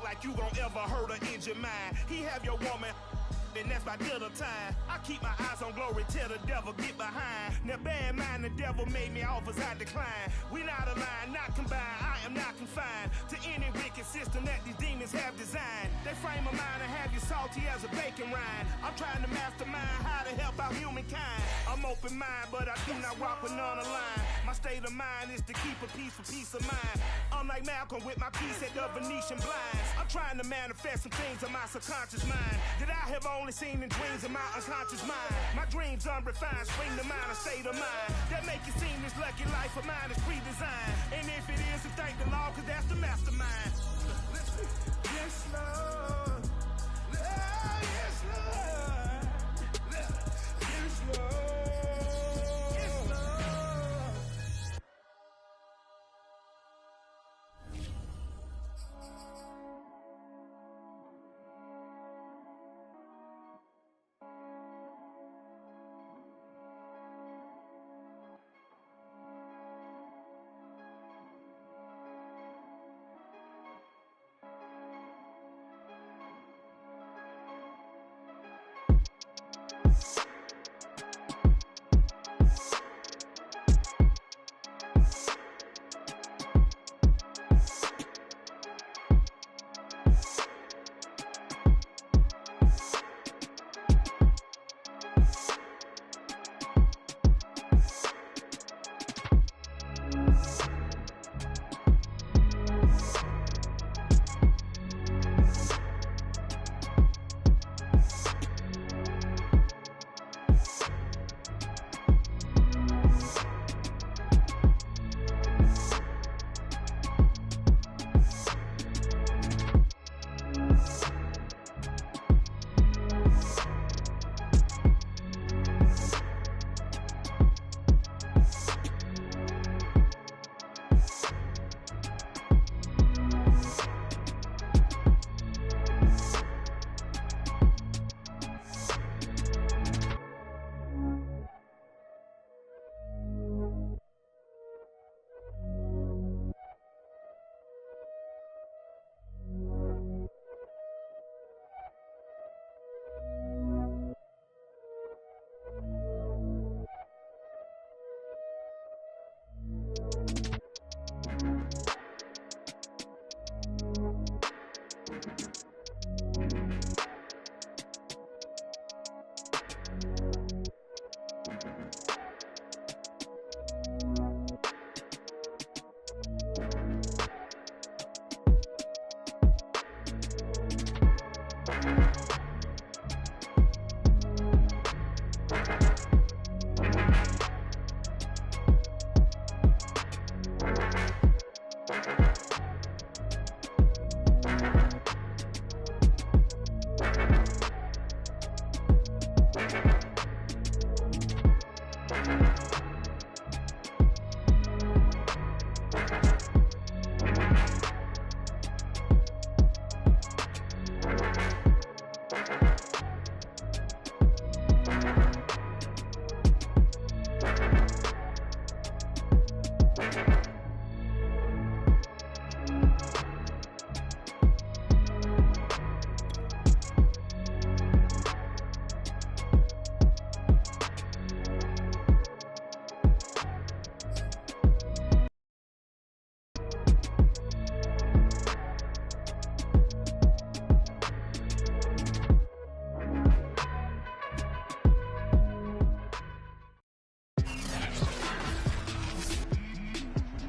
like you gon' ever hurt or injure mine. He have your woman, and that's by dinner time. I keep my eyes on glory till the devil get behind. Now bad mind, the devil made me offers I decline. We not aligned, not combined, I am not confined to any wicked system that these demons have designed. They frame a mind and have you salty as a bacon rind. I'm trying to mastermind how to help out humankind. I'm open mind, but I do not rock with none aligned. My state of mind is to keep a peace for peace of mind. Unlike Malcolm with my piece at the Venetian blinds. I'm trying to manifest some things in my subconscious mind that I have only seen in dreams in my unconscious mind. My dreams unrefined, spring to mind, a state of mind that make it seem this lucky life of mine is pre-designed. And if it is, then thank the Lord, cause that's the mastermind. Yes, Lord. Yes, Lord. Yes, Lord.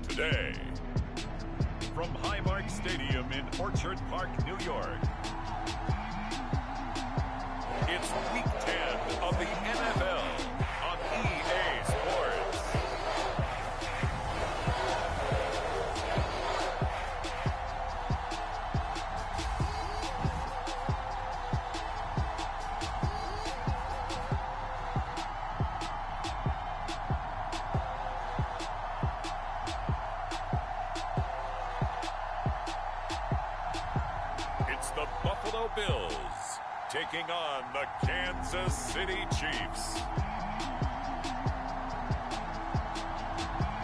Today, from Highmark Stadium in Orchard Park, New York, it's Week 10 of the NFL on EA Sports. It's the Buffalo Bills taking on the Kansas City Chiefs.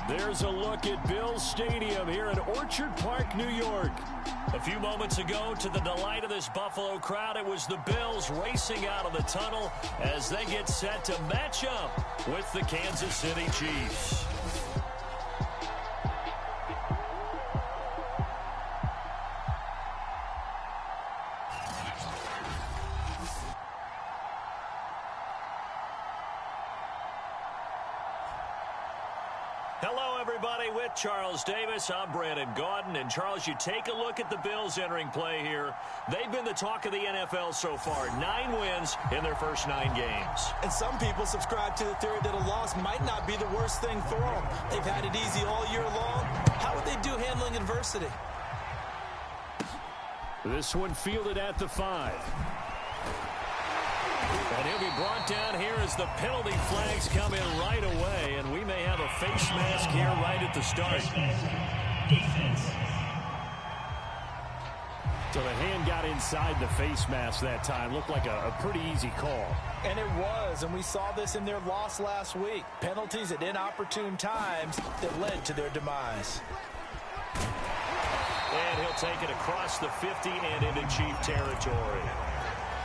There's a look at Bills Stadium here in Orchard Park, New York. A few moments ago, to the delight of this Buffalo crowd, it was the Bills racing out of the tunnel as they get set to match up with the Kansas City Chiefs. Hello, everybody. With Charles Davis, I'm Brandon Gaudin. And, Charles, you take a look at the Bills entering play here. They've been the talk of the NFL so far. 9 wins in their first 9 games. And some people subscribe to the theory that a loss might not be the worst thing for them. They've had it easy all year long. How would they do handling adversity? This one fielded at the 5. And he'll be brought down here as the penalty flags come in right away. And we may have a face mask here right at the start. So the hand got inside the face mask that time. Looked like a pretty easy call. And it was, and we saw this in their loss last week. Penalties at inopportune times that led to their demise. And he'll take it across the 50 and into Chief territory.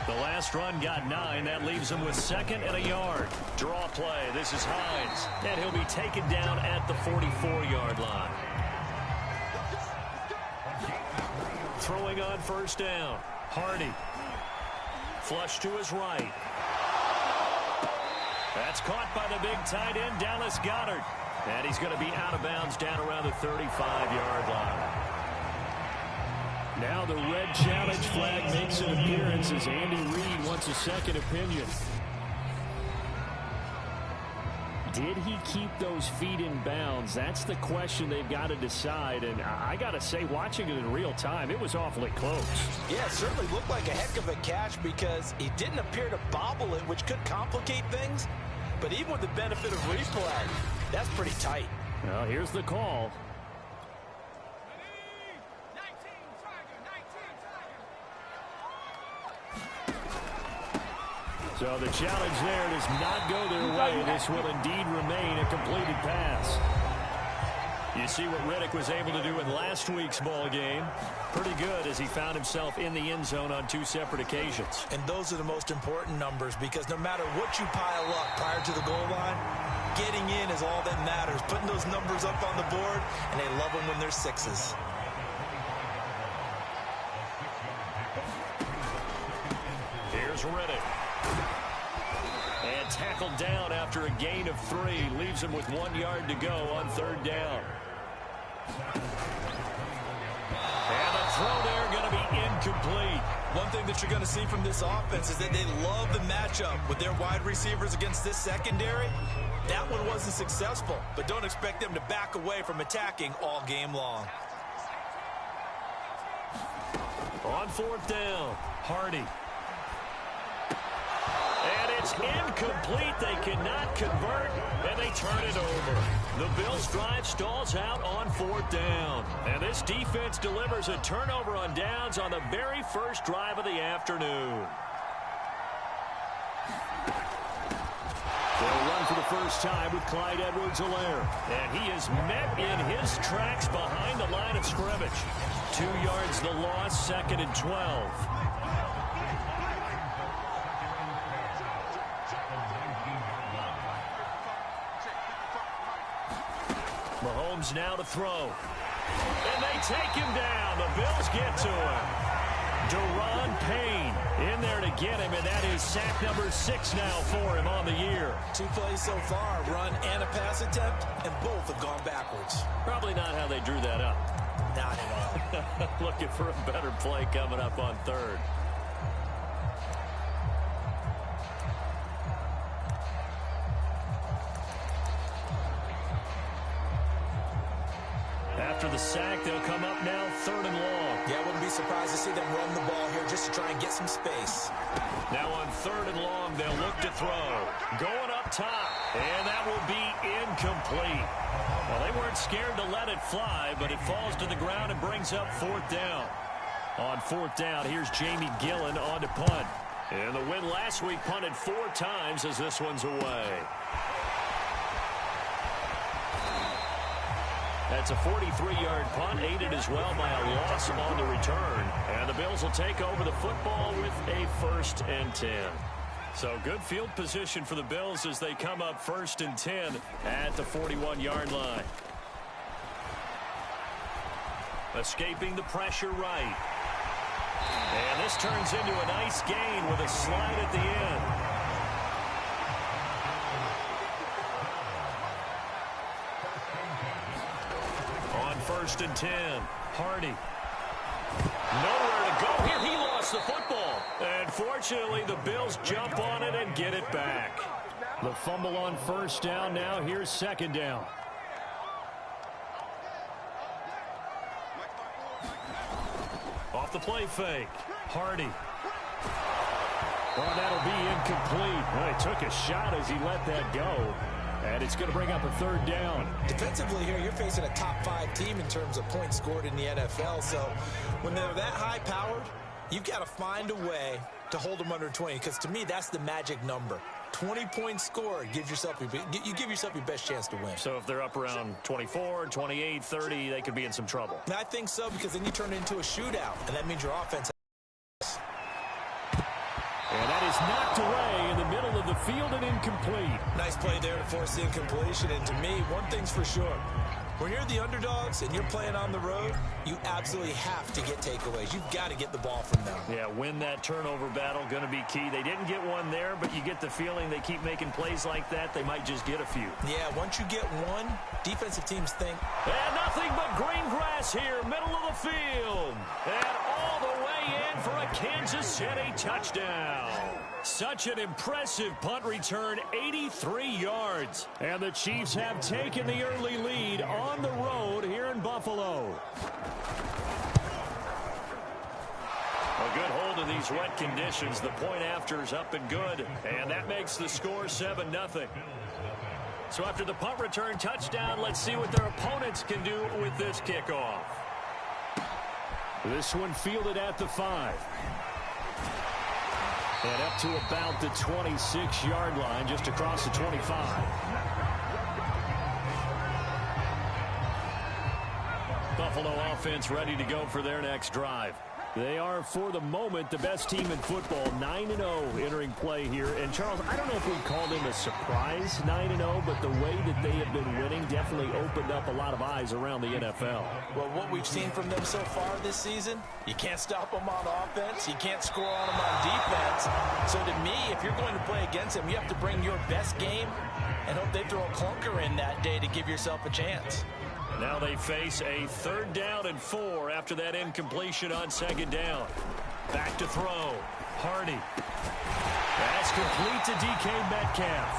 The last run got 9. That leaves him with 2nd and a yard. Draw play. This is Hines. And he'll be taken down at the 44-yard line. Throwing on first down. Hardy. Flush to his right. That's caught by the big tight end, Dallas Goedert. And he's going to be out of bounds down around the 35-yard line. Now the red challenge flag makes an appearance as Andy Reid wants a second opinion. Did he keep those feet in bounds? That's the question they've got to decide. And I got to say, watching it in real time, it was awfully close. Yeah, it certainly looked like a heck of a catch because he didn't appear to bobble it, which could complicate things. But even with the benefit of replay, that's pretty tight. Well, here's the call. So the challenge there does not go their way. This will indeed remain a completed pass. You see what Riddick was able to do in last week's ball game. Pretty good as he found himself in the end zone on 2 separate occasions. And those are the most important numbers because no matter what you pile up prior to the goal line, getting in is all that matters. Putting those numbers up on the board, and they love them when they're 6s. Here's Riddick. And tackled down after a gain of 3. Leaves him with 1 yard to go on 3rd down. And the throw there going to be incomplete. One thing that you're going to see from this offense is that they love the matchup with their wide receivers against this secondary. That one wasn't successful, but don't expect them to back away from attacking all game long. On 4th down, Hardy. And it's incomplete. They cannot convert, and they turn it over. The Bills' drive stalls out on 4th down. And this defense delivers a turnover on downs on the very first drive of the afternoon. They'll run for the first time with Clyde Edwards-Helaire. And he is met in his tracks behind the line of scrimmage. 2 yards the loss, 2nd and 12. Mahomes now to throw. And they take him down. The Bills get to him. Daron Payne in there to get him, and that is sack number 6 now for him on the year. 2 plays so far, run and a pass attempt, and both have gone backwards. Probably not how they drew that up. Not at all. Looking for a better play coming up on 3rd. After the sack, they'll come up now 3rd and long. Yeah, I wouldn't be surprised to see them run the ball here just to try and get some space. Now on 3rd and long, they'll look to throw. Going up top, and that will be incomplete. Well, they weren't scared to let it fly, but it falls to the ground and brings up 4th down. On 4th down, here's Jamie Gillen on to punt. And the win last week punted 4 times as this one's away. That's a 43-yard punt, aided as well by a loss on the return. And the Bills will take over the football with a 1st and 10. So good field position for the Bills as they come up 1st and 10 at the 41-yard line. Escaping the pressure right. And this turns into a nice gain with a slide at the end. On 1st and 10, Hardy. Nowhere to go here. He lost the football. And fortunately, the Bills jump on it and get it back. The fumble on 1st down. Now here's 2nd down. Off the play fake. Hardy. Well, that'll be incomplete. Well, he took a shot as he let that go. And it's going to bring up a 3rd down. Defensively here, you're facing a top 5 team in terms of points scored in the NFL. So when they're that high-powered, you've got to find a way to hold them under 20. Because to me, that's the magic number. 20 points scored, you give yourself your best chance to win. So if they're up around 24, 28, 30, they could be in some trouble. And I think so, because then you turn it into a shootout, and that means your offense. And that is knocked away in the middle of the field and incomplete. Nice play there to force the incompletion. And to me, one thing's for sure. When you're the underdogs and you're playing on the road, you absolutely have to get takeaways. You've got to get the ball from them. Yeah, win that turnover battle, going to be key. They didn't get one there, but you get the feeling they keep making plays like that, they might just get a few. Yeah, once you get one, defensive teams think. And nothing but green grass here, middle of the field. And all the way in for a Kansas City touchdown. Such an impressive punt return, 83 yards. And the Chiefs have taken the early lead on the road here in Buffalo. A good hold in these wet conditions. The point after is up and good. And that makes the score 7-0. So after the punt return touchdown, let's see what their opponents can do with this kickoff. This one fielded at the 5. And up to about the 26-yard line, just across the 25. Buffalo offense ready to go for their next drive. They are, for the moment, the best team in football, 9-0 entering play here. And, Charles, I don't know if we'd call them a surprise 9-0, but the way that they have been winning definitely opened up a lot of eyes around the NFL. Well, what we've seen from them so far this season, you can't stop them on offense. You can't score on them on defense. So, to me, if you're going to play against them, you have to bring your best game and hope they throw a clunker in that day to give yourself a chance. Now they face a 3rd down and 4 after that incompletion on 2nd down. Back to throw. Hardy. That's complete to DK Metcalf.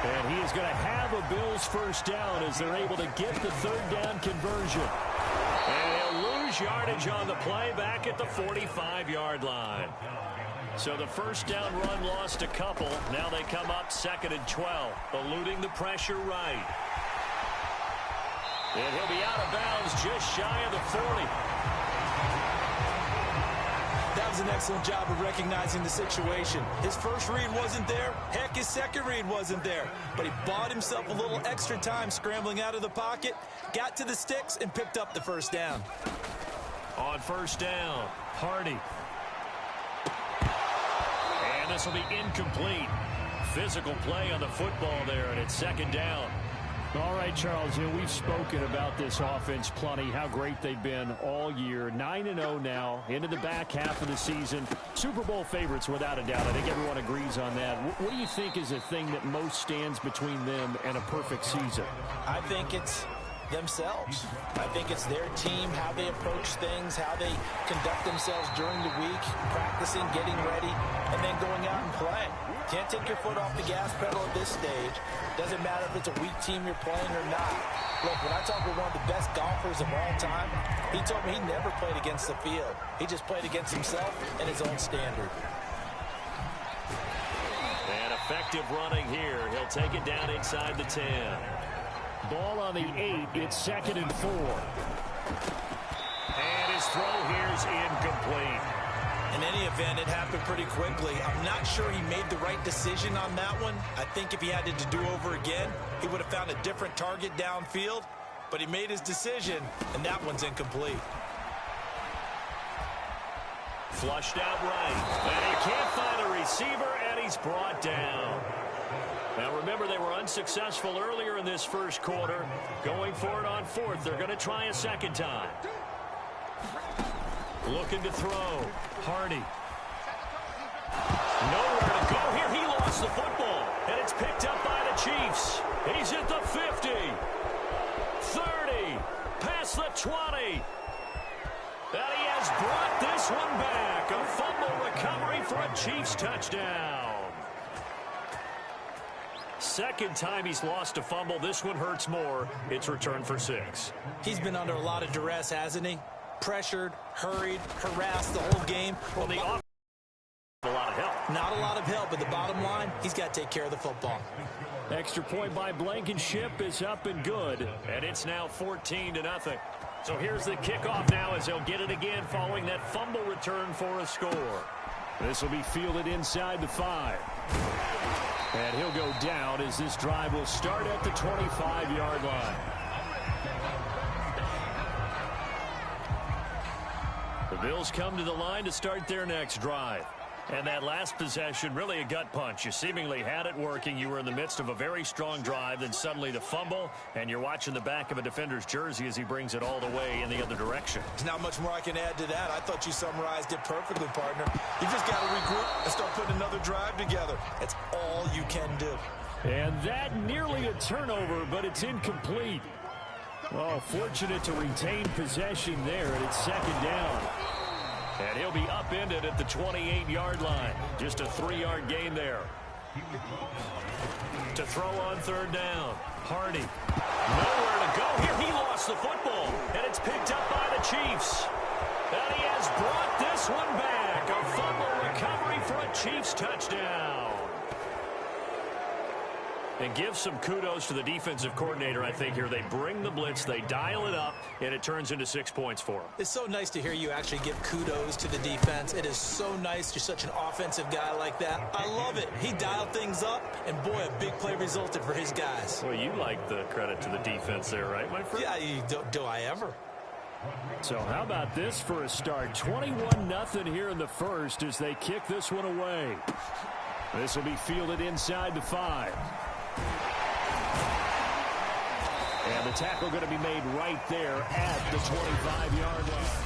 And he is going to have a Bills 1st down as they're able to get the 3rd down conversion. And he'll lose yardage on the play back at the 45-yard line. So the 1st down run lost a couple. Now they come up 2nd and 12, eluding the pressure right. And he'll be out of bounds just shy of the 40. That was an excellent job of recognizing the situation. His first read wasn't there. Heck, his second read wasn't there. But he bought himself a little extra time scrambling out of the pocket, got to the sticks, and picked up the 1st down. On 1st down, Hardy. And this will be incomplete. Physical play on the football there, and it's 2nd down. All right, Charles, we've spoken about this offense plenty, how great they've been all year. 9-0 now, into the back half of the season. Super Bowl favorites, without a doubt. I think everyone agrees on that. What do you think is the thing that most stands between them and a perfect season? I think it's themselves. I think it's their team, how they approach things, how they conduct themselves during the week, practicing, getting ready, and then going out and playing. Can't take your foot off the gas pedal at this stage. Doesn't matter if it's a weak team you're playing or not. Look, when I talk with one of the best golfers of all time, he told me he never played against the field. He just played against himself and his own standard. And effective running here. He'll take it down inside the 10. Ball on the 8. It's 2nd and 4. And his throw here is incomplete. In any event, it happened pretty quickly. I'm not sure he made the right decision on that one. I think if he had it to do over again, he would have found a different target downfield. but he made his decision, and that one's incomplete. Flushed out right. And he can't find a receiver, and he's brought down. Now, remember, they were unsuccessful earlier in this first quarter. Going for it on fourth. They're going to try a second time. Looking to throw. Hardy. Nowhere to go here. He lost the football, and it's picked up by the Chiefs. He's at the 50. 30. Past the 20. And he has brought this one back. A fumble recovery for a Chiefs touchdown. Second time he's lost a fumble. This one hurts more. It's returned for 6. He's been under a lot of duress, hasn't he? Pressured, hurried, harassed the whole game. Well, the offense a lot of help. Not a lot of help, but the bottom line, he's got to take care of the football. Extra point by Blankenship is up and good. And it's now 14-0. So here's the kickoff now as they'll get it again following that fumble return for a score. This will be fielded inside the 5. And he'll go down as this drive will start at the 25-yard line. The Bills come to the line to start their next drive. And that last possession, really a gut punch. You seemingly had it working. You were in the midst of a very strong drive. Then suddenly the fumble, and you're watching the back of a defender's jersey as he brings it all the way in the other direction. There's not much more I can add to that. I thought you summarized it perfectly, partner. You just got to regroup and start putting another drive together. That's all you can do. And that nearly a turnover, but it's incomplete. Oh, fortunate to retain possession there, and it's second down. And he'll be upended at the 28-yard line. Just a 3-yard gain there. To throw on third down. Hardy. Nowhere to go here. He lost the football. And it's picked up by the Chiefs. And he has brought this one back. A fumble recovery for a Chiefs touchdown. And give some kudos to the defensive coordinator, I think, here. They bring the blitz, they dial it up, and it turns into 6 points for them. It's so nice to hear you actually give kudos to the defense. It is so nice. You're such an offensive guy like that. I love it. He dialed things up, and boy, a big play resulted for his guys. Well, you like the credit to the defense there, right, my friend? Yeah, do I ever? So how about this for a start? 21-0 here in the first as they kick this one away. This will be fielded inside the 5. And the tackle going to be made right there at the 25-yard line.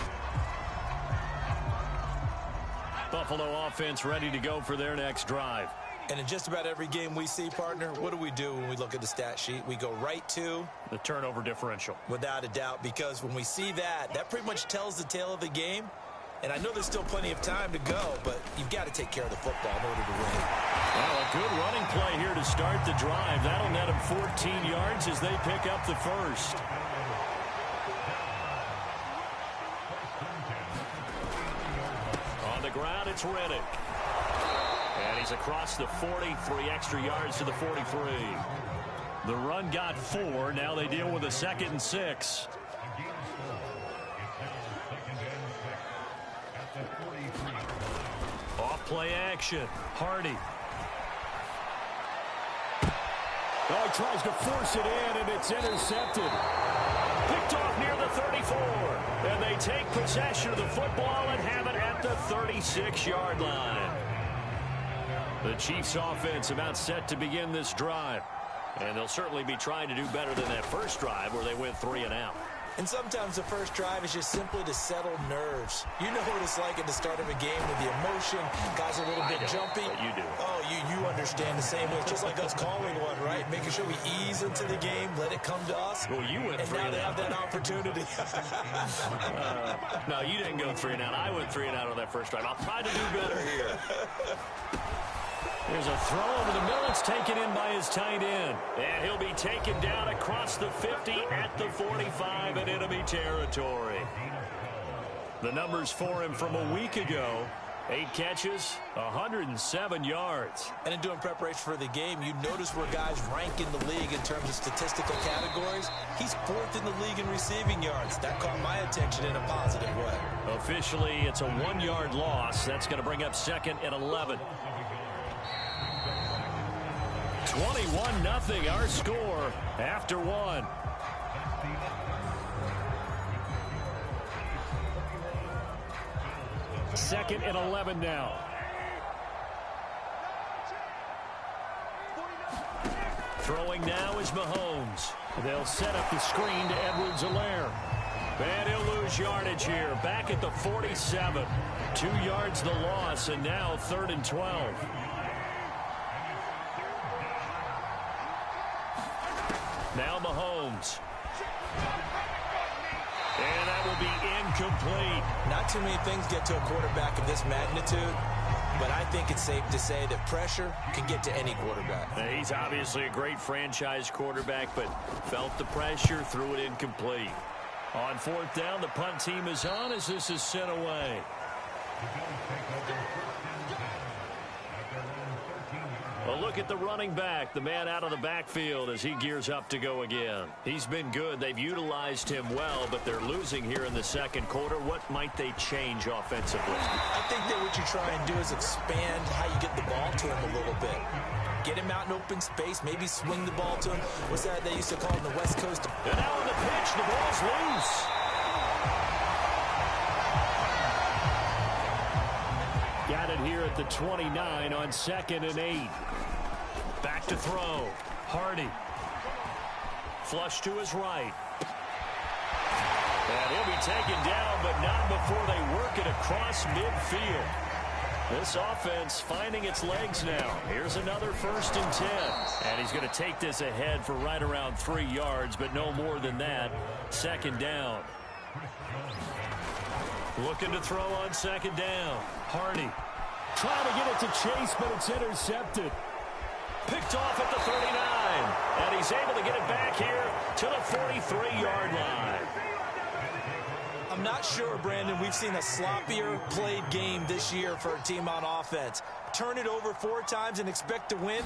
Buffalo offense ready to go for their next drive. And in just about every game we see, partner, what do when we look at the stat sheet? We go right to the turnover differential. Without a doubt, because when we see that, that pretty much tells the tale of the game. And I know there's still plenty of time to go, but you've got to take care of the football in order to win. Well, a good running play here to start the drive. That'll net them 14 yards as they pick up the first. On the ground, it's Reddick. And he's across the 40, 3 extra yards to the 43. The run got 4. Now they deal with a 2nd and 6. Off-play action. Hardy. Oh, he tries to force it in, and it's intercepted. Picked off near the 34. And they take possession of the football and have it at the 36-yard line. The Chiefs offense about set to begin this drive. And they'll certainly be trying to do better than that first drive where they went 3 and out. And sometimes the first drive is just simply to settle nerves. You know what it's like at the start of a game with the emotion, guys are a little bit jumpy. You do. Oh, you understand the same way. It's just like us calling one, right? Making sure we ease into the game, let it come to us. Well, you went 3 and out. And now they have that opportunity. No, you didn't go 3 and out. I went 3 and out on that first drive. I'll try to do better here. There's a throw over the middle. It's taken in by his tight end. And he'll be taken down across the 50 at the 45 in enemy territory. The numbers for him from a week ago. 8 catches, 107 yards. And in doing preparation for the game, you notice where guys rank in the league in terms of statistical categories. He's 4th in the league in receiving yards. That caught my attention in a positive way. Officially, it's a 1-yard loss. That's going to bring up 2nd and 11. 21-0 our score after 1. Second and 11 now. Throwing now is Mahomes. They'll set up the screen to Edwards-Helaire. And he'll lose yardage here. Back at the 47. 2 yards the loss, and now 3rd and 12. Now Mahomes. And that will be incomplete. Not too many things get to a quarterback of this magnitude, but I think it's safe to say that pressure can get to any quarterback. He's obviously a great franchise quarterback, but felt the pressure, threw it incomplete. On 4th down, the punt team is on as this is sent away. A look at the running back, the man out of the backfield as he gears up to go again. He's been good. They've utilized him well, but they're losing here in the second quarter. What might they change offensively? I think that what you try and do is expand how you get the ball to him a little bit. Get him out in open space, maybe swing the ball to him. What's that they used to call it in the West Coast? And now on the pitch, the ball's loose. Got it here at the 29 on 2nd and 8. Back to throw. Hardy. Flush to his right. And he'll be taken down, but not before they work it across midfield. This offense finding its legs now. Here's another 1st and 10. And he's going to take this ahead for right around 3 yards, but no more than that. 2nd down. Looking to throw on 2nd down. Hardy trying to get it to Chase, but it's intercepted. Picked off at the 39. And he's able to get it back here to the 43-yard line. I'm not sure, Brandon, we've seen a sloppier played game this year for a team on offense. Turn it over 4 times and expect to win?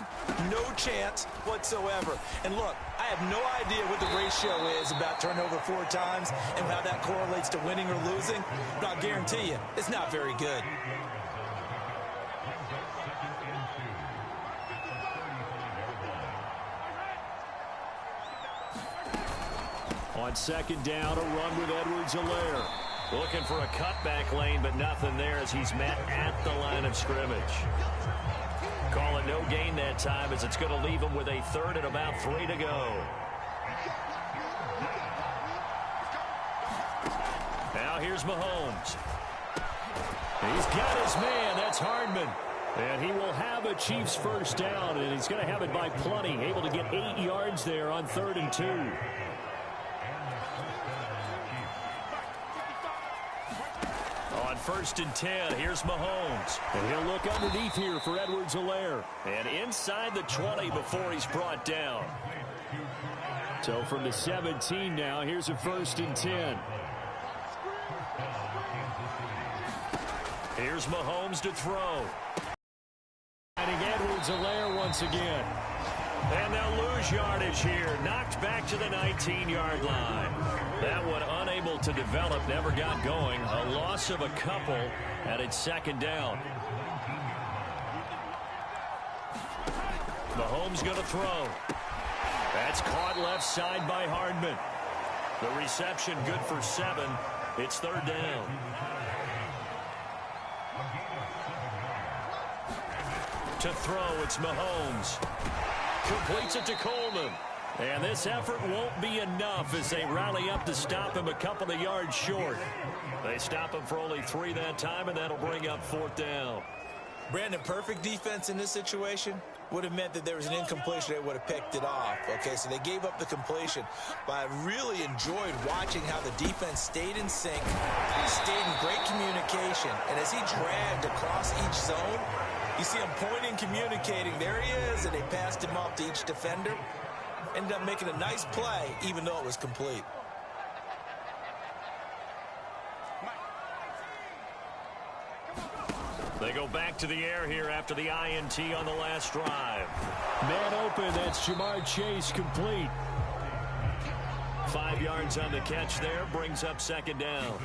No chance whatsoever. And look, I have no idea what the ratio is about turnover 4 times and how that correlates to winning or losing, but I'll guarantee you, it's not very good. On 2nd down, a run with Edwards-Helaire. Looking for a cutback lane, but nothing there as he's met at the line of scrimmage. Call it no gain that time as it's going to leave him with a 3rd and about 3 to go. Now here's Mahomes. He's got his man. That's Hardman. And he will have a Chiefs 1st down, and he's going to have it by plenty. Able to get 8 yards there on 3rd and 2. On 1st and 10, here's Mahomes. And he'll look underneath here for Edwards-Helaire. And inside the 20 before he's brought down. So from the 17 now, here's a 1st and 10. Here's Mahomes to throw. Edwards-Helaire once again. And they'll lose yardage here. Knocked back to the 19-yard line. That one unable to develop, never got going. A loss of a couple, and it's 2nd down. Mahomes going to throw. That's caught left side by Hardman. The reception good for 7. It's 3rd down. To throw, it's Mahomes. Completes it to Coleman. And this effort won't be enough as they rally up to stop him a couple of yards short. They stop him for only 3 that time, and that'll bring up 4th down. Brandon, perfect defense in this situation would have meant that there was an incompletion. They would have picked it off. Okay, so they gave up the completion. But I really enjoyed watching how the defense stayed in sync, stayed in great communication. And as he dragged across each zone, you see him pointing, communicating. There he is, and they passed him off to each defender. Ended up making a nice play, even though it was complete. They go back to the air here after the INT on the last drive. Man open, that's Jamar Chase complete. 5 yards on the catch there, brings up 2nd down.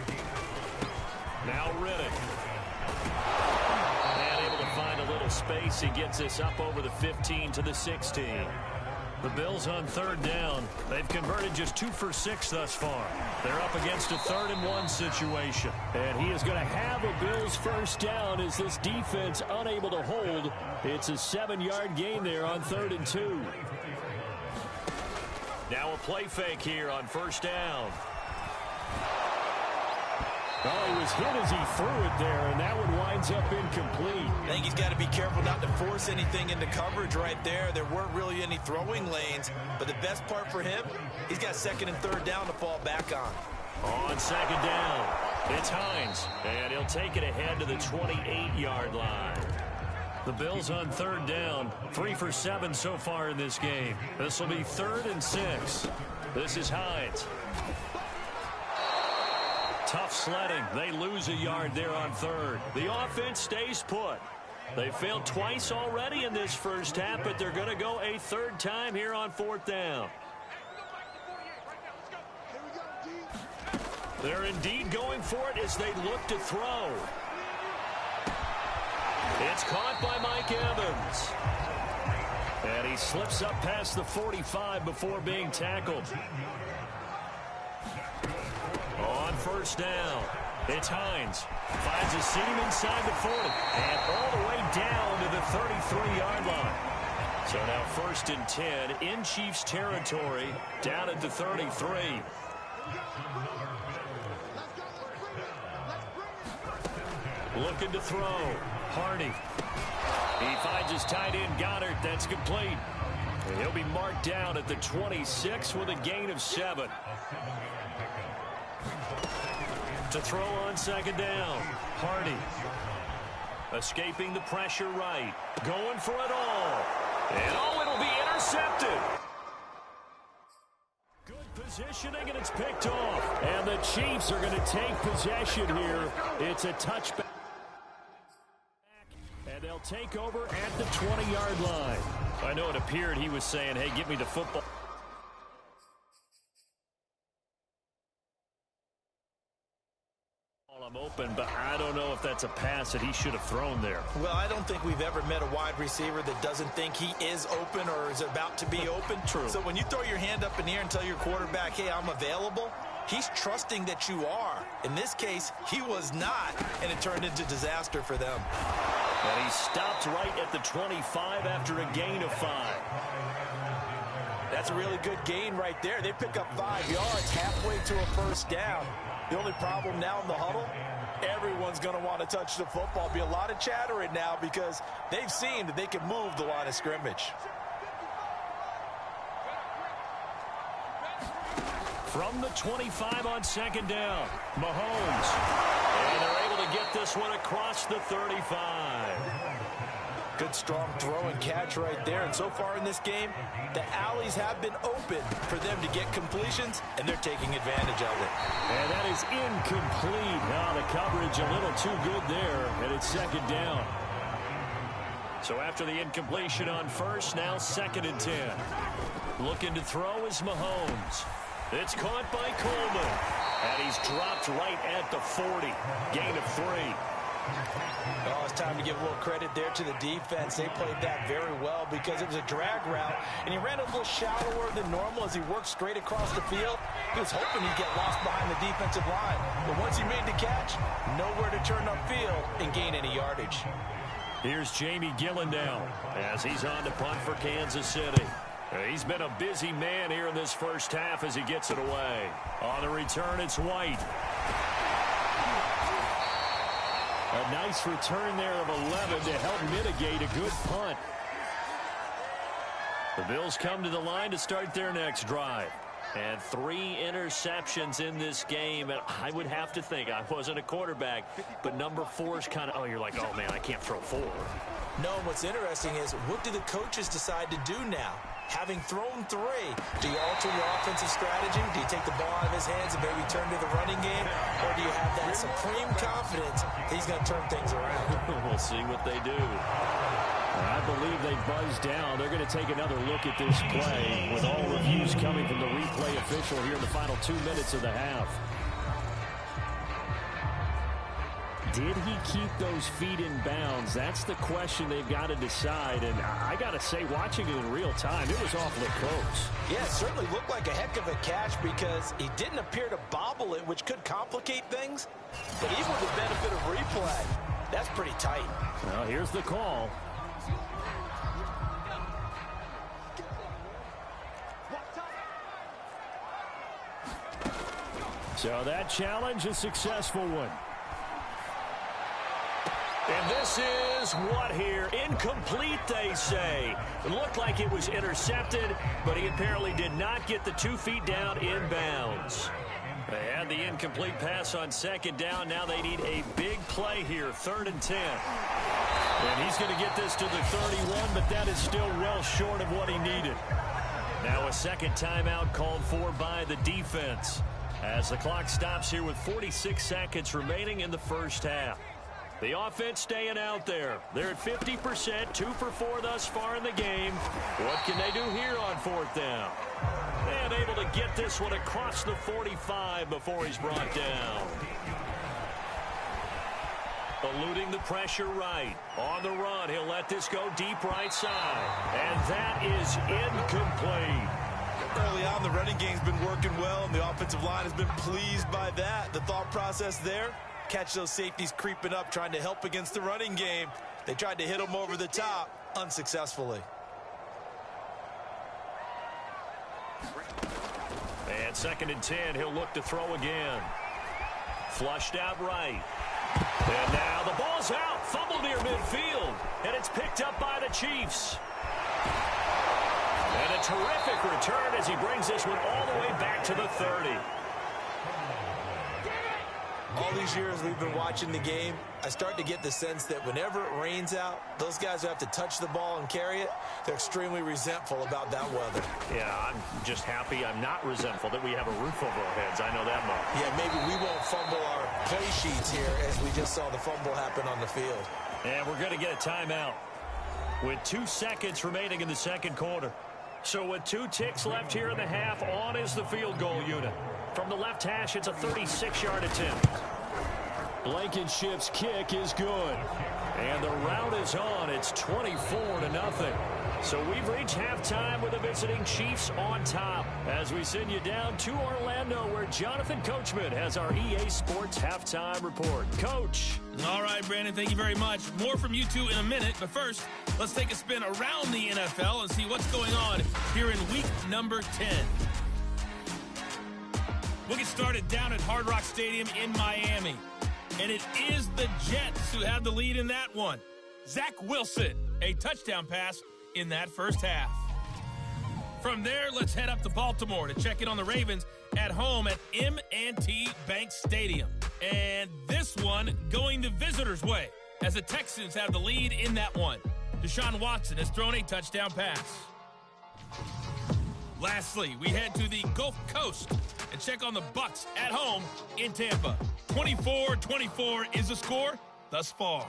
Now Riddick. And able to find a little space. He gets this up over the 15 to the 16. The Bills on third down. They've converted just 2 for 6 thus far. They're up against a 3rd and 1 situation. And he is going to have a Bills first down as this defense unable to hold. It's a 7-yard gain there on 3rd and 2. Now a play fake here on first down. Oh, he was hit as he threw it there, and that one winds up incomplete. I think he's got to be careful not to force anything into coverage right there. There weren't really any throwing lanes, but the best part for him, he's got 2nd and 3rd down to fall back on. On 2nd down, it's Hines, and he'll take it ahead to the 28-yard line. The Bills on 3rd down, 3 for 7 so far in this game. This will be 3rd and 6. This is Hines. Tough sledding. They lose a yard there on 3rd. The offense stays put. They failed twice already in this first half, but they're going to go a 3rd time here on 4th down. They're indeed going for it as they look to throw. It's caught by Mike Evans. And he slips up past the 45 before being tackled. On first down, it's Hines. Finds a seam inside the 40. And all the way down to the 33-yard line. So now 1st and 10 in Chiefs territory, down at the 33. Looking to throw. Hardy. He finds his tight end, Goddard. That's complete. And he'll be marked down at the 26 with a gain of 7. To throw on 2nd down. Hardy. Escaping the pressure right. Going for it all. And it'll be intercepted. Good positioning, and it's picked off. And the Chiefs are going to take possession here. It's a touchback. And they'll take over at the 20-yard line. I know it appeared he was saying, hey, give me the football. I'm open, but I don't know if that's a pass that he should have thrown there. Well, I don't think we've ever met a wide receiver that doesn't think he is open or is about to be open. True. So when you throw your hand up in the air and tell your quarterback, hey, I'm available, he's trusting that you are. In this case, he was not, and it turned into disaster for them. And he stopped right at the 25 after a gain of 5. That's a really good gain right there. They pick up 5 yards halfway to a first down. The only problem now in the huddle, everyone's going to want to touch the football. Be a lot of chattering now because they've seen that they can move the line of scrimmage. From the 25 on 2nd down, Mahomes. And they're able to get this one across the 35. Good, strong throw and catch right there. And so far in this game, the alleys have been open for them to get completions, and they're taking advantage of it. And that is incomplete. Now the coverage a little too good there, and it's 2nd down. So after the incompletion on 1st, now 2nd and 10. Looking to throw is Mahomes. It's caught by Coleman. And he's dropped right at the 40. Gain of 3. Oh, it's time to give a little credit there to the defense. They played that very well because it was a drag route, and he ran a little shallower than normal as he worked straight across the field. He was hoping he'd get lost behind the defensive line, but once he made the catch, nowhere to turn upfield and gain any yardage. Here's Jamie Gillen now as he's on to punt for Kansas City. He's been a busy man here in this first half as he gets it away. On the return, it's White. A nice return there of 11 to help mitigate a good punt. The Bills come to the line to start their next drive. And 3 interceptions in this game. And I would have to think, I wasn't a quarterback, but number 4 is kind of, oh, you're like, oh, man, I can't throw 4. No, what's interesting is, what do the coaches decide to do now? Having thrown 3, do you alter your offensive strategy? Do you take the ball out of his hands and maybe turn to the running game? Or do you have that supreme confidence that he's going to turn things around? We'll see what they do. I believe they buzzed down. They're going to take another look at this play with all reviews coming from the replay official here in the final 2 minutes of the half. did he keep those feet in bounds? That's the question they've got to decide. And I got to say, watching it in real time, it was awfully close. Yeah, it certainly looked like a heck of a catch because he didn't appear to bobble it, which could complicate things. But even with the benefit of replay, that's pretty tight. Well, here's the call. So that challenge, a successful one. And this is what here? Incomplete, they say. It looked like it was intercepted, but he apparently did not get the 2 feet down in bounds. They had the incomplete pass on second down. Now they need a big play here, 3rd and 10. And he's going to get this to the 31, but that is still well short of what he needed. Now a second timeout called for by the defense, as the clock stops here with 46 seconds remaining in the first half. The offense staying out there. They're at 50%, 2 for 4 thus far in the game. What can they do here on 4th down? And able to get this one across the 45 before he's brought down. Eluding the pressure right. On the run, he'll let this go deep right side. And that is incomplete. Early on, the running game's been working well, and the offensive line has been pleased by that. The thought process there, catch those safeties creeping up, trying to help against the running game. They tried to hit them over the top, unsuccessfully. And 2nd and 10, he'll look to throw again. Flushed out right. And now the ball's out, fumbled near midfield, and it's picked up by the Chiefs. And a terrific return as he brings this one all the way back to the 30. All these years we've been watching the game, I start to get the sense that whenever it rains out, those guys who have to touch the ball and carry it, they're extremely resentful about that weather. Yeah, I'm just happy I'm not resentful that we have a roof over our heads. I know that much. Yeah, maybe we won't fumble our play sheets here as we just saw the fumble happen on the field. And we're going to get a timeout with 2 seconds remaining in the second quarter. So with 2 ticks left here in the half, on is the field goal unit. From the left hash, it's a 36-yard attempt. Blankenship's kick is good. And the route is on. It's 24-0. So we've reached halftime with the visiting Chiefs on top, as we send you down to Orlando, where Jonathan Coachman has our EA Sports halftime report. Coach. All right, Brandon, thank you very much. More from you two in a minute, but first, let's take a spin around the NFL and see what's going on here in week number 10. We'll get started down at Hard Rock Stadium in Miami. And it is the Jets who have the lead in that one. Zach Wilson, a touchdown pass in that first half. From there, let's head up to Baltimore to check in on the Ravens at home at M&T Bank Stadium. And this one going the visitors' way, as the Texans have the lead in that one. Deshaun Watson has thrown a touchdown pass. Lastly, we head to the Gulf Coast and check on the Bucs at home in Tampa. 24-24 is the score thus far.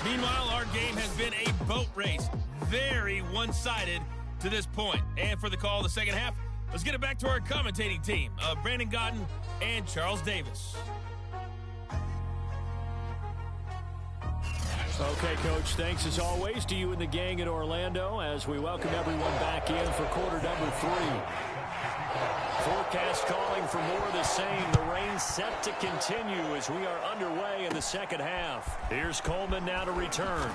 Meanwhile, our game has been a boat race. Very one-sided to this point. And for the call of the second half, let's get it back to our commentating team of Brandon Godden and Charles Davis. Okay, Coach, thanks as always to you and the gang in Orlando as we welcome everyone back in for quarter number 3. Forecast calling for more of the same. The rain set to continue as we are underway in the second half. Here's Coleman now to return.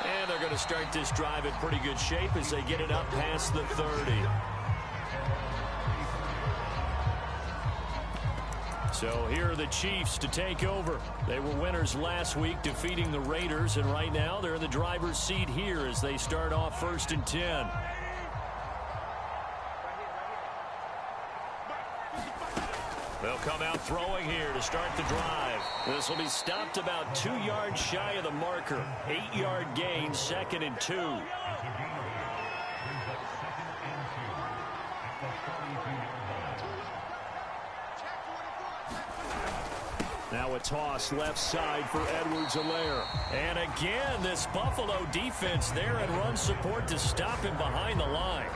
And they're going to start this drive in pretty good shape as they get it up past the 30. So here are the Chiefs to take over. They were winners last week, defeating the Raiders, and right now they're in the driver's seat here as they start off 1st and 10. They'll come out throwing here to start the drive. This will be stopped about 2 yards shy of the marker. 8-yard gain, 2nd and 2. Now a toss left side for Edwards-Helaire. And again, this Buffalo defense there and run support to stop him behind the line.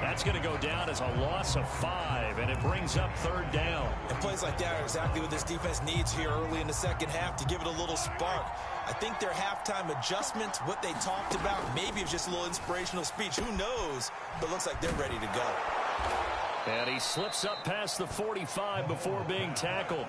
That's going to go down as a loss of 5, and it brings up 3rd down. And plays like that are exactly what this defense needs here early in the second half to give it a little spark. I think their halftime adjustments, what they talked about, maybe it's just a little inspirational speech. Who knows? But it looks like they're ready to go. And he slips up past the 45 before being tackled.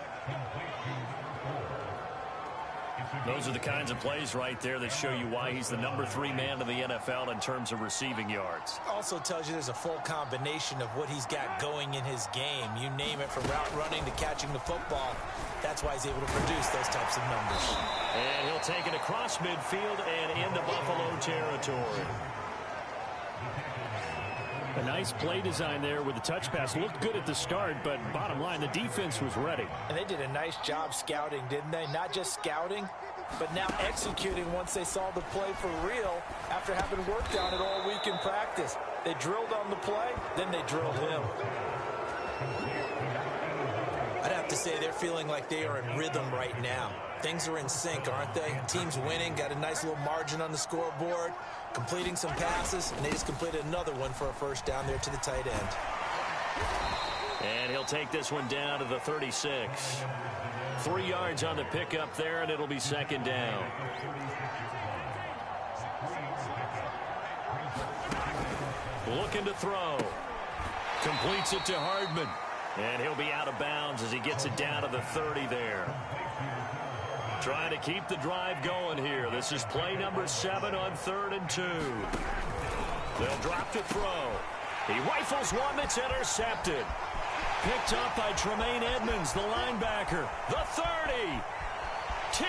Those are the kinds of plays right there that show you why he's the number 3 man in the NFL in terms of receiving yards. Also tells you there's a full combination of what he's got going in his game. You name it, from route running to catching the football. That's why he's able to produce those types of numbers. And he'll take it across midfield and into Buffalo territory. A nice play design there with the touch pass. Looked good at the start, but bottom line, the defense was ready. And they did a nice job scouting, didn't they? Not just scouting, but now executing once they saw the play for real after having worked on it all week in practice. They drilled on the play, then they drilled him. I'd have to say they're feeling like they are in rhythm right now. Things are in sync, aren't they? Team's winning, got a nice little margin on the scoreboard, completing some passes, and they just completed another one for a first down there to the tight end. And he'll take this one down to the 36. 3 yards on the pickup there, and it'll be 2nd down. Looking to throw. Completes it to Hardman. And he'll be out of bounds as he gets it down to the 30 there. Trying to keep the drive going here. This is play number 7 on 3rd and 2. They'll drop to throw. He rifles one that's intercepted. Picked up by Tremaine Edmonds, the linebacker. The 30. 10.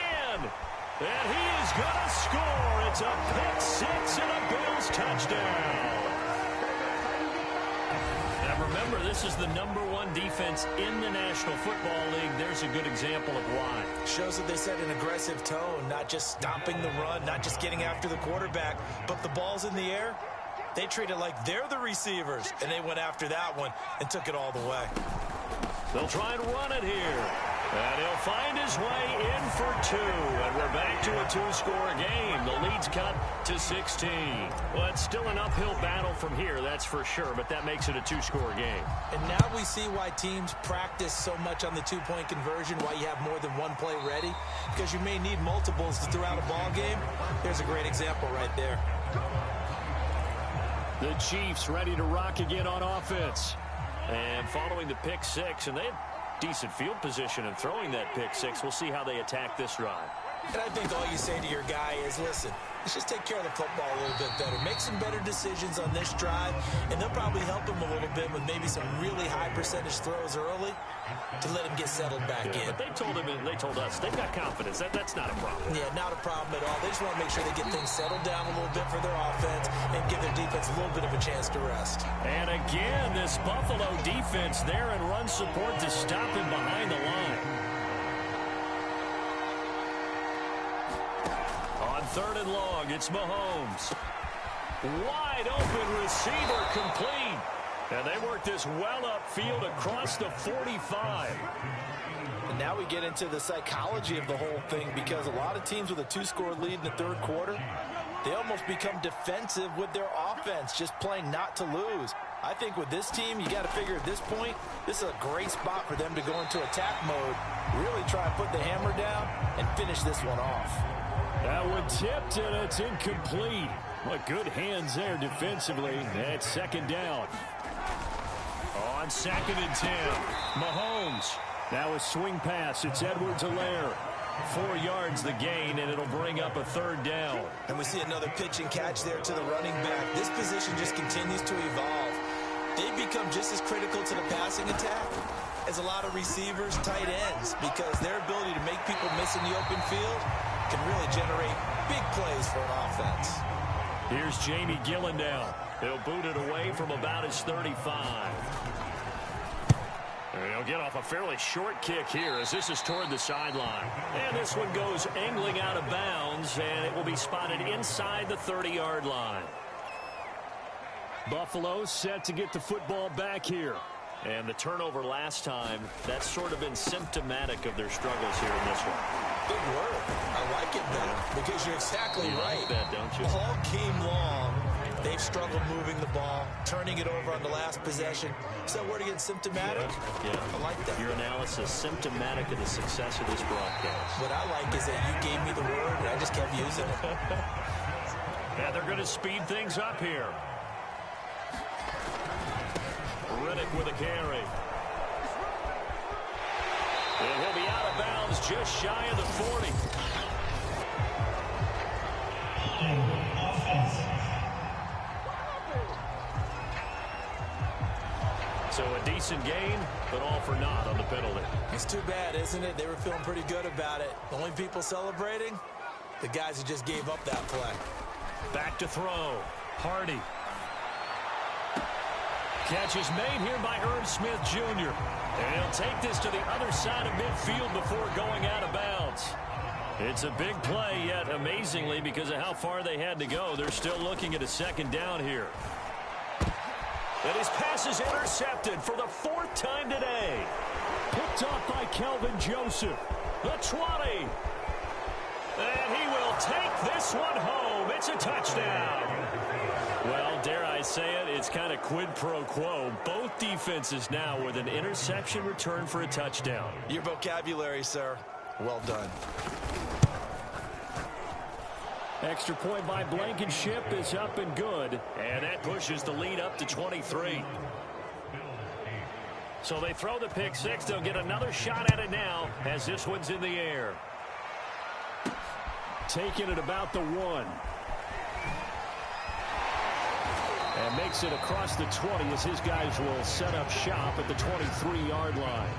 And he is going to score. It's a pick 6 and a Bills touchdown. Now remember, this is the number 1 defense in the National Football League. There's a good example of why. Shows that they set an aggressive tone, not just stopping the run, not just getting after the quarterback, but the ball's in the air. They treat it like they're the receivers, and they went after that one and took it all the way. They'll try and run it here. And he'll find his way in for 2. And we're back to a 2-score game. The lead's cut to 16. Well, it's still an uphill battle from here, that's for sure, but that makes it a 2-score game. And now we see why teams practice so much on the 2-point conversion, why you have more than one play ready, because you may need multiples throughout a ball game. Here's a great example right there. The Chiefs ready to rock again on offense. And following the pick 6, and they had decent field position in throwing that pick 6. We'll see how they attack this drive. And I think all you say to your guy is, listen, let's just take care of the football a little bit better. Make some better decisions on this drive, and they'll probably help him a little bit with maybe some really high percentage throws early to let him get settled back in. But they told us they've got confidence. That's not a problem. Yeah, not a problem at all. They just want to make sure they get things settled down a little bit for their offense and give their defense a little bit of a chance to rest. And again, this Buffalo defense there in run support to stop him behind the line. On 3rd and long, it's Mahomes. Wide open receiver complete. And they work this well upfield across the 45. And now we get into the psychology of the whole thing, because a lot of teams with a 2-score lead in the 3rd quarter, they almost become defensive with their offense, just playing not to lose. I think with this team, you got to figure at this point, this is a great spot for them to go into attack mode, really try and put the hammer down and finish this one off. That one tipped, and it's incomplete. What good hands there defensively. That's 2nd down. On 2nd and 10, Mahomes. Now a swing pass. It's Edwards-Helaire. 4 yards the gain, and it'll bring up a 3rd down. And we see another pitch and catch there to the running back. This position just continues to evolve. They become just as critical to the passing attack as a lot of receivers, tight ends, because their ability to make people miss in the open field can really generate big plays for an offense. Here's Jamie Gillendow. He'll boot it away from about his 35. And he'll get off a fairly short kick here as this is toward the sideline. And this one goes angling out of bounds, and it will be spotted inside the 30-yard line. Buffalo set to get the football back here. And the turnover last time, that's sort of been symptomatic of their struggles here in this one. Big word. I like it, though, because you're exactly right. Like that, don't you? All game long, They've struggled moving the ball, turning it over on the last possession. Is that word again, symptomatic? Yeah. I like that. Your analysis, symptomatic of the success of this broadcast. What I like is that you gave me the word, and I just kept using it. Yeah, they're going to speed things up here. Riddick with a carry. And he'll be out of bounds just shy of the 40. So a decent gain, but all for naught on the penalty. It's too bad, isn't it? They were feeling pretty good about it. The only people celebrating, the guys who just gave up that play. Back to throw. Hardy. Catch is made here by Irv Smith Jr. And he'll take this to the other side of midfield before going out of bounds. It's a big play, yet amazingly, because of how far they had to go, they're still looking at a second down here. And his pass is intercepted for the 4th time today. Picked off by Kelvin Joseph. The 20. And he will take this one home. It's a touchdown. Well, dare I say it, it's kind of quid pro quo. Both defenses now with an interception return for a touchdown. Your vocabulary, sir. Well done. Extra point by Blankenship is up and good. And that pushes the lead up to 23. So they throw the pick six. They'll get another shot at it now as this one's in the air. Taking it about the 1. And makes it across the 20 as his guys will set up shop at the 23-yard line.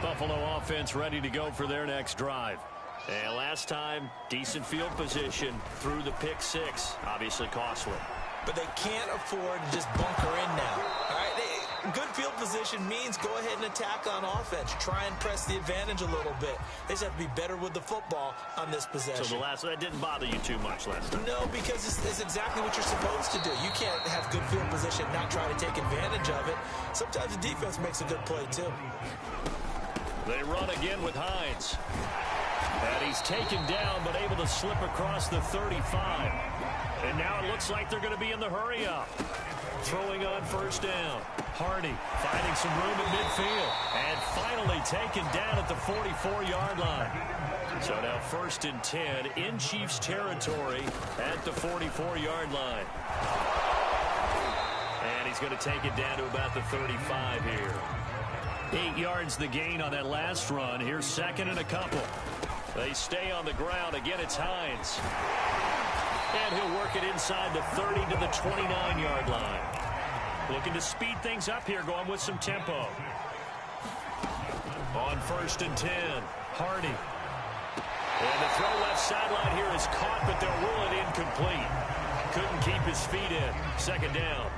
Buffalo offense ready to go for their next drive. And last time, decent field position through the pick six. Obviously costly. But they can't afford to just bunker in now. All right, good field position means go ahead and attack on offense. Try and press the advantage a little bit. They just have to be better with the football on this possession. So that didn't bother you too much last time? No, because it's exactly what you're supposed to do. You can't have good field position and not try to take advantage of it. Sometimes the defense makes a good play, too. They run again with Hines. And he's taken down, but able to slip across the 35. And now it looks like they're going to be in the hurry-up. Throwing on first down. Hardy finding some room at midfield. And finally taken down at the 44-yard line. So now 1st and 10 in Chiefs territory at the 44-yard line. And he's going to take it down to about the 35 here. 8 yards the gain on that last run. Here's 2nd and a couple. They stay on the ground. Again, it's Hines. And he'll work it inside the 30 to the 29-yard line. Looking to speed things up here, going with some tempo. On 1st and 10, Hardy. And the throw left sideline here is caught, but they'll rule it incomplete. Couldn't keep his feet in. 2nd down.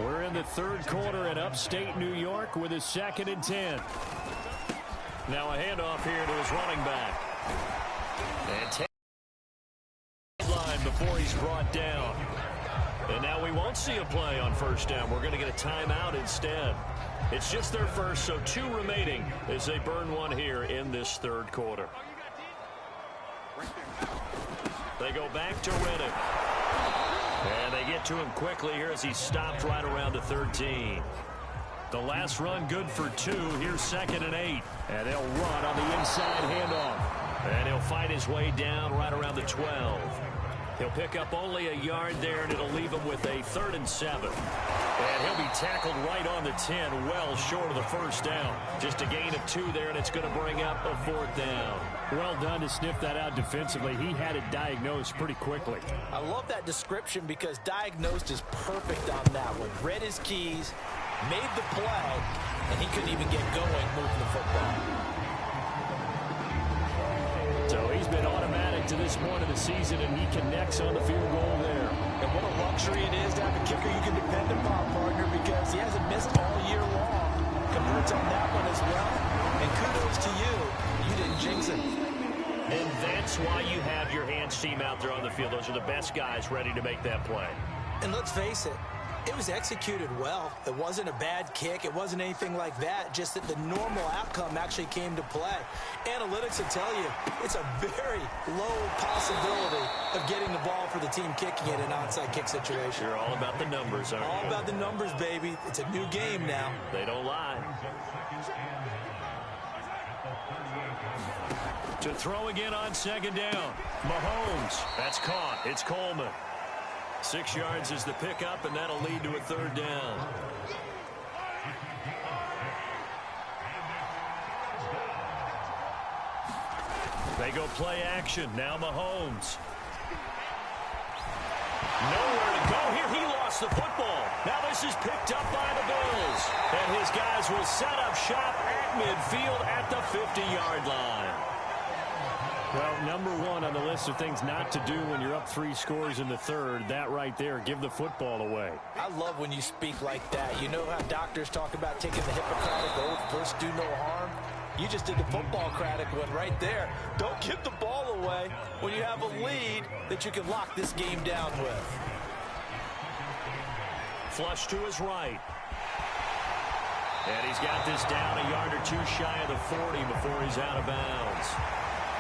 We're in the 3rd quarter in upstate New York with a 2nd and 10. Now a handoff here to his running back. And take line before he's brought down. And now we won't see a play on 1st down. We're going to get a timeout instead. It's just their first, so 2 remaining as they burn one here in this 3rd quarter. They go back to Riddick. And they get to him quickly here as he stopped right around the 13. The last run good for 2. Here's 2nd and 8. And they'll run on the inside handoff. And he'll fight his way down right around the 12. He'll pick up only a yard there, and it'll leave him with a 3rd and 7. And he'll be tackled right on the 10, well short of the 1st down. Just a gain of 2 there, and it's going to bring up a 4th down. Well done to sniff that out defensively. He had it diagnosed pretty quickly. I love that description because diagnosed is perfect on that one. Read his keys, made the play, and he couldn't even get going moving the football. So he's been automatic to this point of the season, and he connects on the field goal there. And what a luxury it is to have a kicker you can depend upon, partner, because he hasn't missed all year long. Converts on that one as well. And kudos to you. You didn't jinx it. And that's why you have your hands team out there on the field. Those are the best guys ready to make that play. And let's face it, It was executed well. It wasn't a bad kick. It wasn't anything like that, just that the normal outcome actually came to play. Analytics will tell you it's a very low possibility of getting the ball for the team kicking it in an onside kick situation. You're all about the numbers, aren't you? All about the numbers, baby. It's a new game now. They don't lie. To throw again on second down. Mahomes. That's caught. It's Coleman. 6 yards is the pickup, and that'll lead to a third down. They go play action. Now Mahomes. Nowhere to go here. He lost the football. Now this is picked up by the Bills. And his guys will set up shop at midfield at the 50-yard line. Well, number one on the list of things not to do when you're up 3 scores in the third, that right there, give the football away. I love when you speak like that. You know how doctors talk about taking the Hippocratic oath, first do no harm? You just did the football-cratic one right there. Don't give the ball away when you have a lead that you can lock this game down with. Flush to his right. And he's got this down a yard or 2 shy of the 40 before he's out of bounds.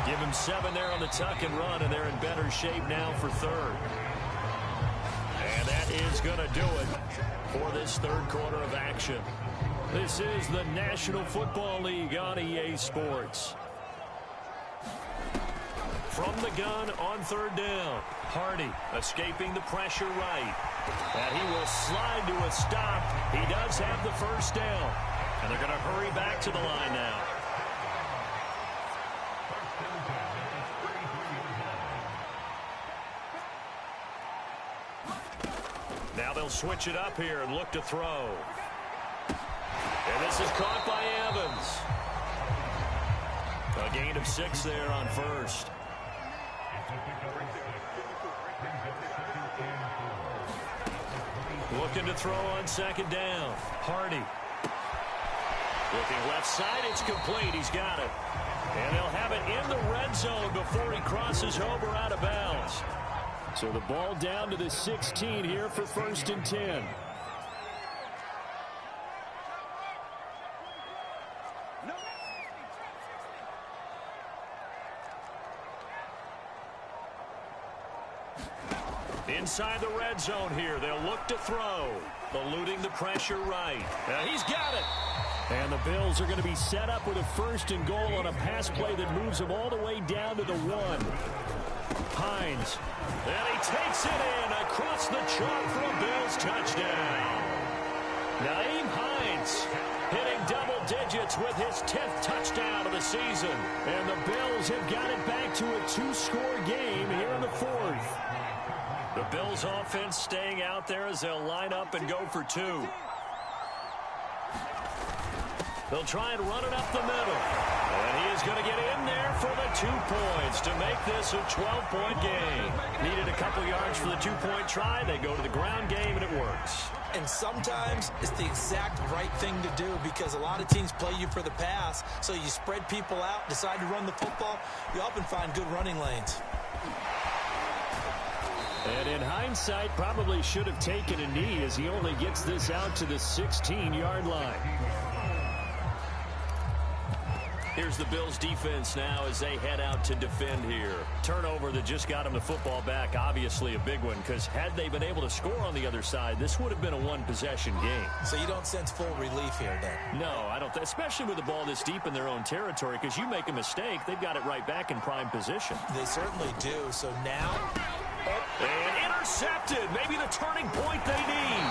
Give him 7 there on the tuck and run, and they're in better shape now for third. And that is going to do it for this third quarter of action. This is the National Football League on EA Sports. From the gun on third down. Hardy escaping the pressure right. And he will slide to a stop. He does have the first down. And they're going to hurry back to the line now. Now they'll switch it up here and look to throw. And this is caught by Evans. A gain of 6 there on first. Looking to throw on second down. Hardy. Looking left side, it's complete. He's got it. And they'll have it in the red zone before he crosses over out of bounds. So the ball down to the 16 here for 1st and 10. Inside the red zone here, they'll look to throw. Eluding the pressure right. He's got it. And the Bills are going to be set up with a 1st and goal on a pass play that moves them all the way down to the 1. Hines. And he takes it in across the chalk for a Bills touchdown. Nyheim Hines hitting double digits with his 10th touchdown of the season. And the Bills have got it back to a 2-score game here in the 4th. The Bills offense staying out there as they'll line up and go for 2. They'll try and run it up the middle. And he is going to get in there for the 2 points to make this a 12-point game. Needed a couple yards for the 2-point try. They go to the ground game, and it works. And sometimes it's the exact right thing to do because a lot of teams play you for the pass. So you spread people out, decide to run the football. You often find good running lanes. And in hindsight, probably should have taken a knee as he only gets this out to the 16-yard line. Here's the Bills defense now as they head out to defend here. Turnover that just got them the football back, obviously a big one, because had they been able to score on the other side, this would have been a one-possession game. So you don't sense full relief here, then? No, I don't, especially with the ball this deep in their own territory, because you make a mistake, they've got it right back in prime position. They certainly do. So now... And intercepted. Maybe the turning point they need.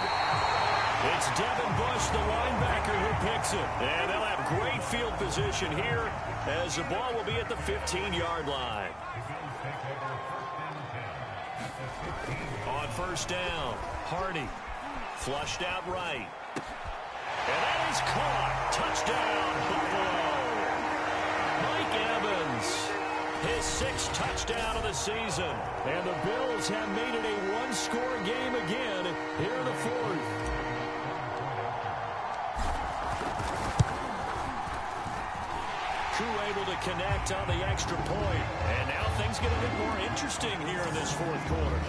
It's Devin Bush, the linebacker, who picks it. And they'll have great field position here as the ball will be at the 15-yard line. On first down, Hardy flushed out right. And that is caught. Touchdown, Buffalo. Mike Evans. His 6th touchdown of the season. And the Bills have made it a 1-score game again here in the 4th. Crew able to connect on the extra point. And now things get a bit more interesting here in this 4th quarter.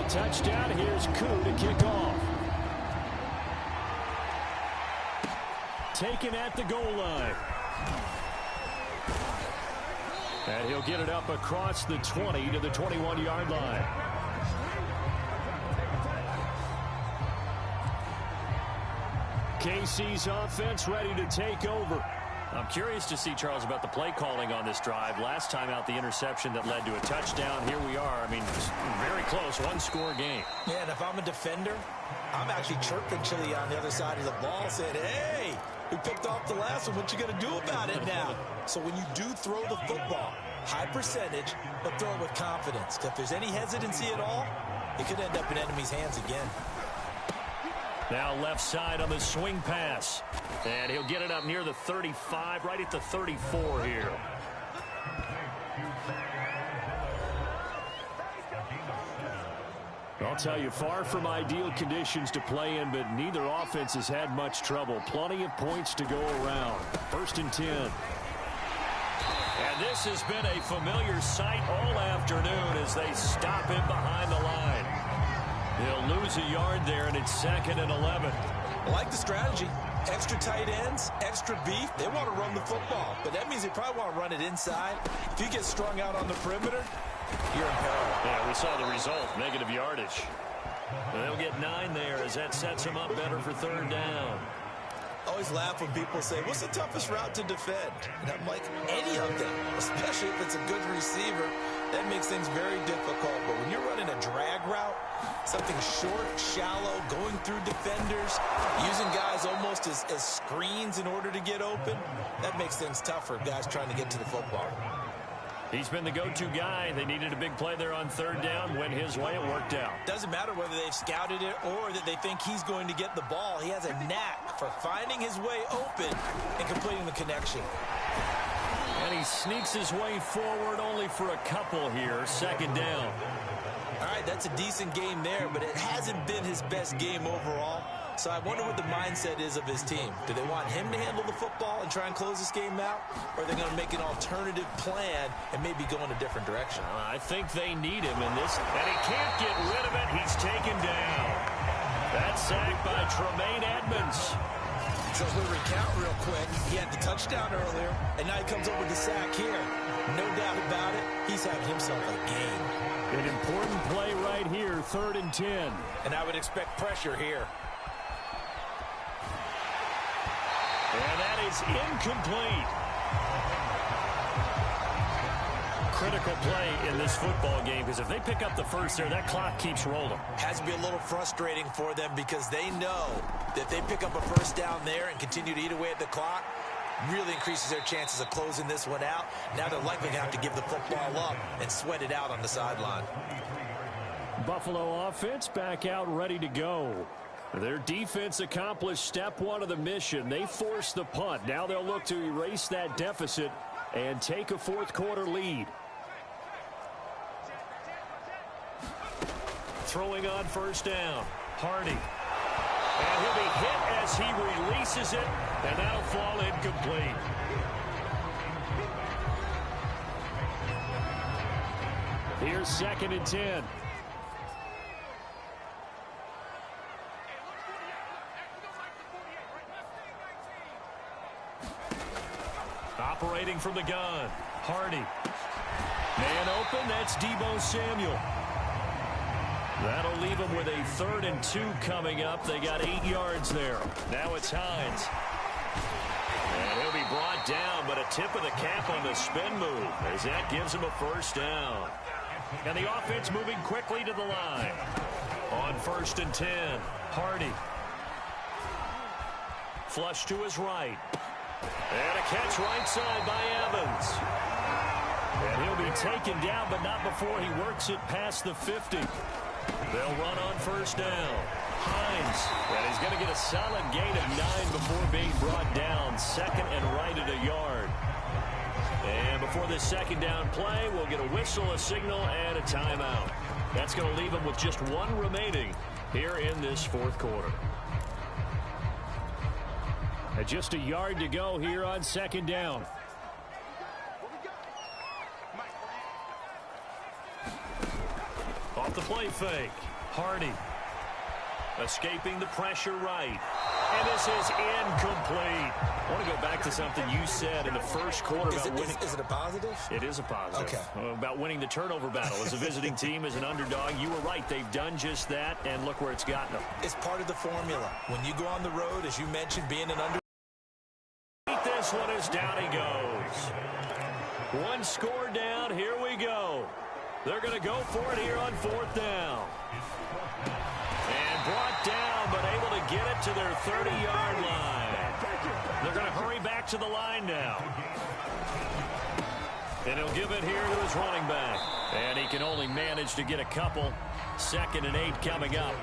touchdown. Here's Koo to kick off. Taken at the goal line. And he'll get it up across the 20 to the 21-yard line. KC's offense ready to take over. I'm curious to see, Charles, about the play calling on this drive. Last time out, the interception that led to a touchdown. Here we are. I mean, very close, one-score game. Yeah, and if I'm a defender, I'm actually chirping Chili on the other side of the ball, saying, hey, we picked off the last one. What you going to do about it now? So when you do throw the football, high percentage, but throw it with confidence. If there's any hesitancy at all, it could end up in enemy's hands again. Now left side on the swing pass. And he'll get it up near the 35, right at the 34 here. I'll tell you, far from ideal conditions to play in, but neither offense has had much trouble. Plenty of points to go around. 1st and 10. And this has been a familiar sight all afternoon as they stop him behind the line. He'll lose a yard there, and it's 2nd and 11. I like the strategy. Extra tight ends, extra beef. They want to run the football, but that means they probably want to run it inside. If you get strung out on the perimeter, you're in peril. Yeah, we saw the result, negative yardage. They'll get 9 there as that sets them up better for 3rd down. I always laugh when people say, what's the toughest route to defend? And I'm like, any of them, especially if it's a good receiver. That makes things very difficult. But when you're running a drag route, something short, shallow, going through defenders, using guys almost as screens in order to get open, that makes things tougher, guys trying to get to the football. He's been the go-to guy. They needed a big play there on 3rd down. Went his way. It worked out. Doesn't matter whether they've scouted it or that they think he's going to get the ball. He has a knack for finding his way open and completing the connection. And he sneaks his way forward only for a couple here. 2nd down. All right, that's a decent game there, but it hasn't been his best game overall. So I wonder what the mindset is of his team. Do they want him to handle the football and try and close this game out? Or are they going to make an alternative plan and maybe go in a different direction? I think they need him in this. And he can't get rid of it. He's taken down. That's sacked by Tremaine Edmonds. So if we recount real quick, he had the touchdown earlier, and now he comes up with the sack here. No doubt about it, he's having himself a game. An important play right here, 3rd and 10. And I would expect pressure here. And that is incomplete. Critical play in this football game, because if they pick up the first there, that clock keeps rolling. Has to be a little frustrating for them because they know that if they pick up a first down there and continue to eat away at the clock, really increases their chances of closing this one out. Now they're likely to have to give the football up and sweat it out on the sideline. Buffalo offense back out ready to go. Their defense accomplished step 1 of the mission. They forced the punt. Now they'll look to erase that deficit and take a 4th quarter lead. Throwing on 1st down. Hardy. And he'll be hit as he releases it, and that'll fall incomplete. Here's 2nd and 10. Operating from the gun. Hardy. Man open, that's Deebo Samuel. That'll leave them with a 3rd and 2 coming up. They got 8 yards there. Now it's Hines. And he'll be brought down, but a tip of the cap on the spin move as that gives him a 1st down. And the offense moving quickly to the line. On 1st and 10, Hardy. Flush to his right. And a catch right side by Evans. And he'll be taken down, but not before he works it past the 50. They'll run on 1st down. Hines. And he's going to get a solid gain of 9 before being brought down. 2nd and right at a yard. And before this 2nd down play, we'll get a whistle, a signal, and a timeout. That's going to leave them with just 1 remaining here in this 4th quarter. And just a yard to go here on 2nd down. Off the play fake. Hardy. Escaping the pressure right. And this is incomplete. I want to go back to something you said in the first quarter about winning. Is it a positive? It is a positive. Okay. About winning the turnover battle. As a visiting team, as an underdog, you were right. They've done just that, and look where it's gotten them. It's part of the formula. When you go on the road, as you mentioned, being an underdog. This one is down he goes. One score down. Here we go. They're going to go for it here on 4th down. And brought down, but able to get it to their 30-yard line. They're going to hurry back to the line now. And he'll give it here to his running back. And he can only manage to get a couple. 2nd and 8 coming up.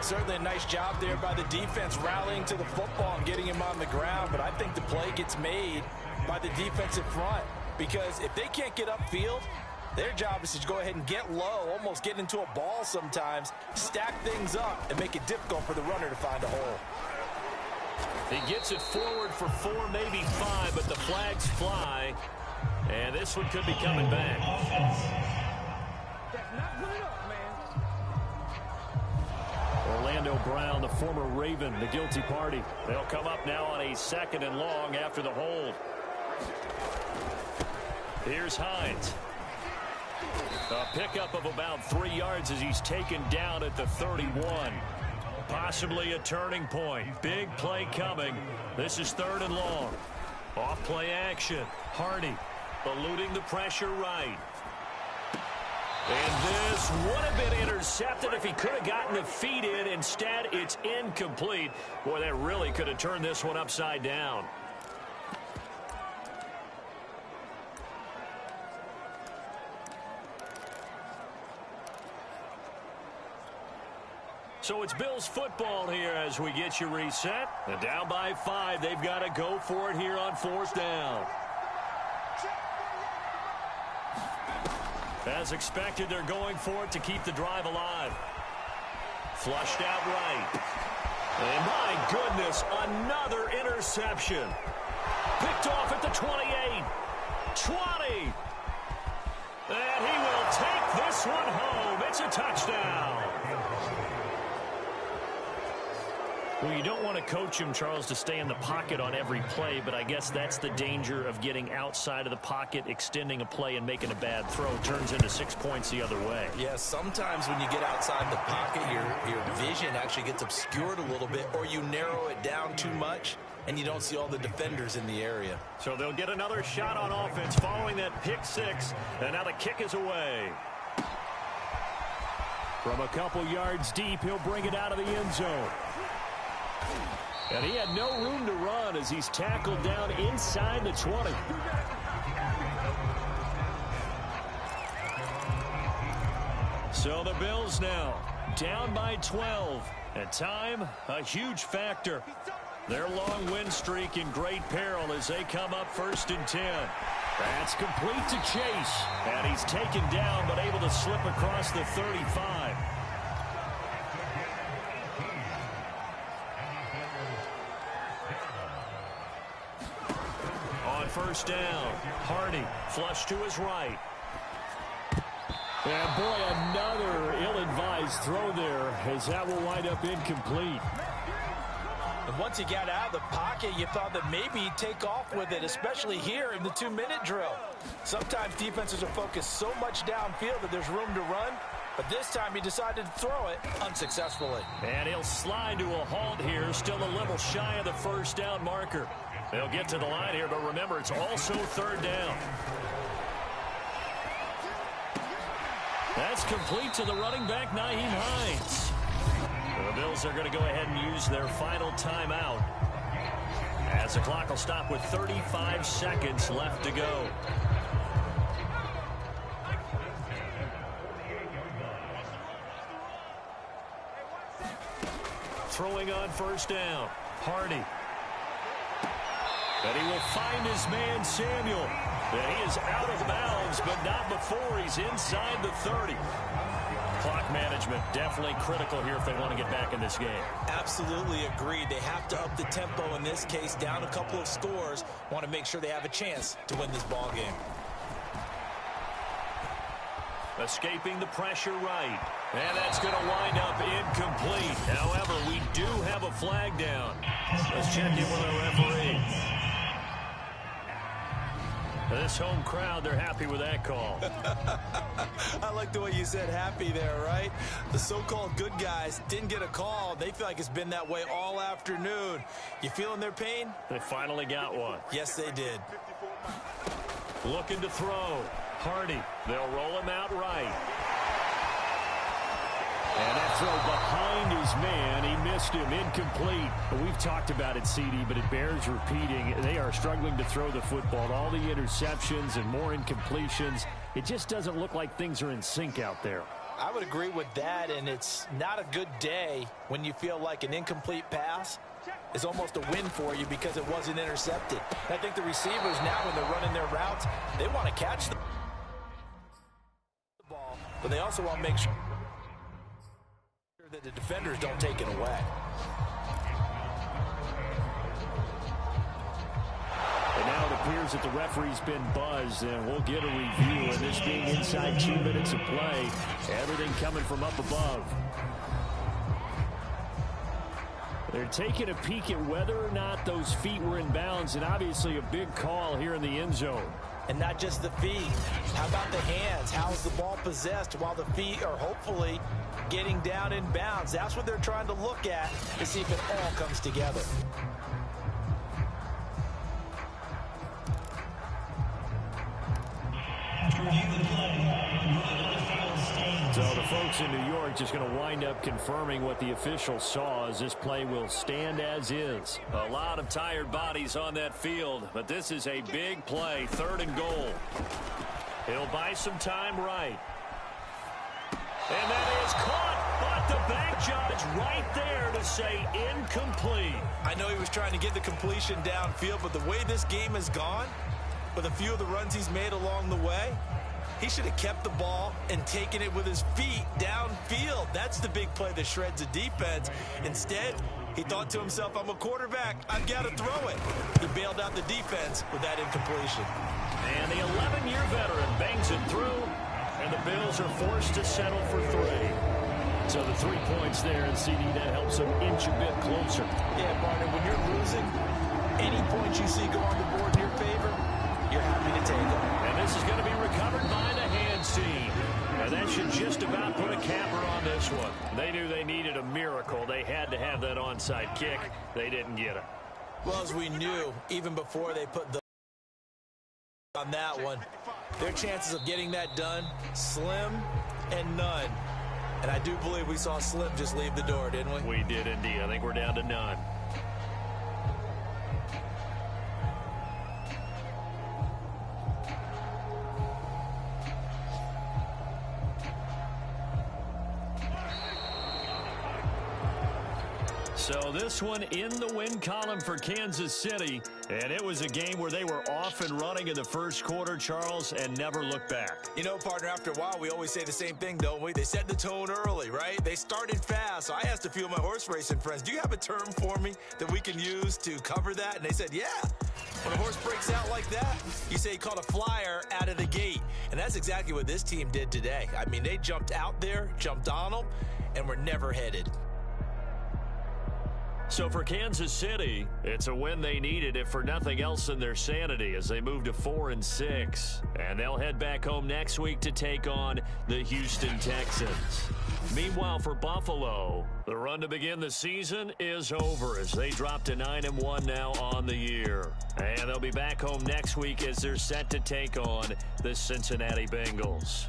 Certainly a nice job there by the defense rallying to the football and getting him on the ground. But I think the play gets made by the defensive front. Because if they can't get upfield, their job is to go ahead and get low, almost get into a ball sometimes, stack things up, and make it difficult for the runner to find a hole. He gets it forward for 4, maybe 5, but the flags fly. And this one could be coming back. That's not good enough, man. Orlando Brown, the former Raven, the guilty party. They'll come up now on a 2nd and long after the hold. Here's Hines. A pickup of about 3 yards as he's taken down at the 31. Possibly a turning point. Big play coming. This is 3rd and long. Off play action. Hardy eluding the pressure right. And this would have been intercepted if he could have gotten the feet in. Instead, it's incomplete. Boy, that really could have turned this one upside down. So it's Bills football here as we get you reset. And down by 5, they've got to go for it here on 4th down. As expected, they're going for it to keep the drive alive. Flushed out right. And my goodness, another interception. Picked off at the 28. 20. And he will take this one home. It's a touchdown. Well, you don't want to coach him, Charles, to stay in the pocket on every play, but I guess that's the danger of getting outside of the pocket, extending a play, and making a bad throw. Turns into 6 points the other way. Yeah, sometimes when you get outside the pocket, your vision actually gets obscured a little bit, or you narrow it down too much, and you don't see all the defenders in the area. So they'll get another shot on offense following that pick 6, and now the kick is away. From a couple yards deep, he'll bring it out of the end zone. And he had no room to run as he's tackled down inside the 20. So the Bills now down by 12. At time, a huge factor. Their long win streak in great peril as they come up 1st and 10. That's complete to Chase. And he's taken down but able to slip across the 35. On 1st down, Hardy flush to his right. And boy, another ill-advised throw there as that will wind up incomplete. And once he got out of the pocket, you thought that maybe he'd take off with it, especially here in the 2-minute drill. Sometimes defenses are focused so much downfield that there's room to run, but this time he decided to throw it unsuccessfully. And he'll slide to a halt here, still a little shy of the 1st down marker. They'll get to the line here, but remember, it's also 3rd down. That's complete to the running back, Nyheim Hines. The Bills are going to go ahead and use their final timeout as the clock will stop with 35 seconds left to go. Throwing on 1st down, Hardy. And he will find his man, Samuel. And he is out of bounds, but not before he's inside the 30. Clock management definitely critical here if they want to get back in this game. Absolutely agreed. They have to up the tempo in this case, down a couple of scores. Want to make sure they have a chance to win this ball game. Escaping the pressure right. And that's going to wind up incomplete. However, we do have a flag down. Let's check in with our referee. This home crowd, they're happy with that call. I like the way you said happy there, right? The so-called good guys didn't get a call. They feel like it's been that way all afternoon. You feeling their pain? They finally got one. Yes, they did. Looking to throw. Hardy. They'll roll him out right. And that throw behind his man. He missed him. Incomplete. We've talked about it, CD, but it bears repeating. They are struggling to throw the football. All the interceptions and more incompletions. It just doesn't look like things are in sync out there. I would agree with that, and it's not a good day when you feel like an incomplete pass is almost a win for you because it wasn't intercepted. I think the receivers now, when they're running their routes, they want to catch the ball, but they also want to make sure that the defenders don't take it away. And now it appears that the referee's been buzzed, and we'll get a review. And this being inside 2 minutes of play, everything coming from up above. They're taking a peek at whether or not those feet were in bounds, and obviously a big call here in the end zone. And not just the feet. How about the hands? How's the ball possessed while the feet are hopefully getting down in bounds? That's what they're trying to look at to see if it all comes together. So the folks in New York just going to wind up confirming what the officials saw, as this play will stand as is. A lot of tired bodies on that field, but this is a big play, 3rd and goal. He'll buy some time right. And that is caught, but the back judge right there to say incomplete. I know he was trying to get the completion downfield, but the way this game has gone, with a few of the runs he's made along the way, he should have kept the ball and taken it with his feet downfield. That's the big play that shreds the defense. Instead, he thought to himself, I'm a quarterback, I've got to throw it. He bailed out the defense with that incompletion. And the 11-year veteran bangs it through, and the Bills are forced to settle for 3. So the 3 points there, and CD, that helps them inch a bit closer. Yeah, partner, when you're losing, any points you see go on the board in your favor, you're happy to take them. And this is going to be recovered by the hands team. And that should just about put a capper on this one. They knew they needed a miracle. They had to have that onside kick. They didn't get it. Well, as we knew, even before they put the on that one, their chances of getting that done, slim and none. And I do believe we saw Slim just leave the door, didn't we? We did indeed. I think we're down to none. So this one in the win column for Kansas City, and it was a game where they were off and running in the first quarter, Charles, and never looked back. You know, partner, after a while, we always say the same thing, don't we? They set the tone early, right? They started fast. So I asked a few of my horse racing friends, do you have a term for me that we can use to cover that? And they said, yeah. When a horse breaks out like that, you say he caught a flyer out of the gate. And that's exactly what this team did today. I mean, they jumped out there, jumped on them, and were never headed. So for Kansas City, it's a win they needed, if for nothing else than their sanity, as they move to 4-6. And they'll head back home next week to take on the Houston Texans. Meanwhile, for Buffalo, the run to begin the season is over as they drop to 9-1 now on the year. And they'll be back home next week as they're set to take on the Cincinnati Bengals.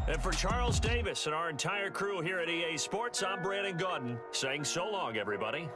And for Charles Davis and our entire crew here at EA Sports, I'm Brandon Gaudin saying so long, everybody.